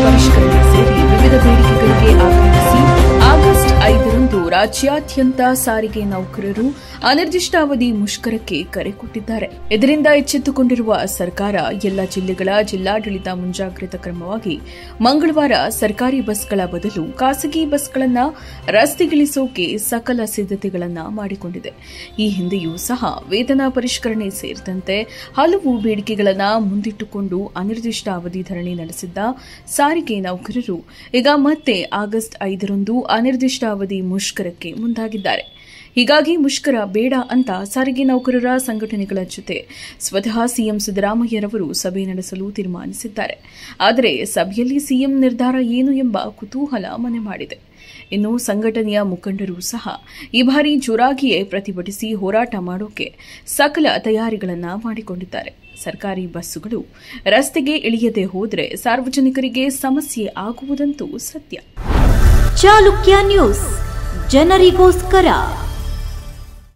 ಪರಿಷ್ಕರಣೆ ಸೇರಿ ವಿವಿಧ ಬೇಡಿಕೆಗಳಿಗೆ ಆಗ್ರಹಿಸಿ ಆಗಸ್ಟ್ 5ರಂದು ರಾಜ್ಯಾದ್ಯಂತ ಸಾರಿಗೆ ನೌಕರರು ಅನಿರ್ದಿಷ್ಟಾವಧಿ ಮುಷ್ಕರಕ್ಕೆ ಕರೆ ಕೊಟ್ಟಿದ್ದಾರೆ. ಇದರಿಂದ ಎಚ್ಚೆತ್ತುಕೊಂಡಿರುವ ಸರ್ಕಾರ ಎಲ್ಲ ಜಿಲ್ಲೆಗಳ ಜಿಲ್ಲಾಡಳಿತ ಮುಂಜಾಗ್ರತಾ ಕ್ರಮವಾಗಿ ಮಂಗಳವಾರ ಸರ್ಕಾರಿ ಬಸ್ಗಳ ಬದಲು ಖಾಸಗಿ ಬಸ್ಗಳನ್ನು ರಸ್ತೆಗಿಳಿಸೋಕೆ ಸಕಲ ಸಿದ್ಧತೆಗಳನ್ನು ಮಾಡಿಕೊಂಡಿದೆ. ಈ ಹಿಂದೆಯೂ ಸಹ ವೇತನ ಪರಿಷ್ಕರಣೆ ಸೇರಿದಂತೆ ಹಲವು ಬೇಡಿಕೆಗಳನ್ನು ಮುಂದಿಟ್ಟುಕೊಂಡು ಅನಿರ್ದಿಷ್ಟ ಅವಧಿ ಧರಣಿ ನಡೆಸಿದ್ದ ಸಾರಿಗೆ ನೌಕರರು ಈಗ ಮತ್ತೆ ಆಗಸ್ಟ್ 5ರಂದು ಅನಿರ್ದಿಷ್ಟಾವಧಿ ಮುಷ್ಕರಕ್ಕೆ ಮುಂದಾಗಿದ್ದಾರೆ. ಹೀಗಾಗಿ ಮುಷ್ಕರ ಬೇಡ ಅಂತ ಸಾರಿಗೆ ನೌಕರರ ಸಂಘಟನೆಗಳ ಜೊತೆ ಸ್ವತಃ ಸಿಎಂ ಸಿದ್ದರಾಮಯ್ಯರವರು ಸಭೆ ನಡೆಸಲು ತೀರ್ಮಾನಿಸಿದ್ದಾರೆ. ಆದರೆ ಸಭೆಯಲ್ಲಿ ಸಿಎಂ ನಿರ್ಧಾರ ಏನು ಎಂಬ ಕುತೂಹಲ ಮನೆ ಮಾಡಿದೆ. ಇನ್ನು ಸಂಘಟನೆಯ ಮುಖಂಡರು ಸಹ ಈ ಬಾರಿ ಜೋರಾಗಿಯೇ ಪ್ರತಿಭಟಿಸಿ ಹೋರಾಟ ಮಾಡೋಕೆ ಸಕಲ ತಯಾರಿಗಳನ್ನು ಮಾಡಿಕೊಂಡಿದ್ದಾರೆ. ಸರ್ಕಾರಿ ಬಸ್ಸುಗಳು ರಸ್ತೆಗೆ ಇಳಿಯದೆ ಹೋದರೆ ಸಾರ್ವಜನಿಕರಿಗೆ ಸಮಸ್ಯೆ ಆಗುವುದಂತೂ ಸತ್ಯ. ಚಾಲುಕ್ಯ ನ್ಯೂಸ್, ಜನರಿಗೋಸ್ಕರ.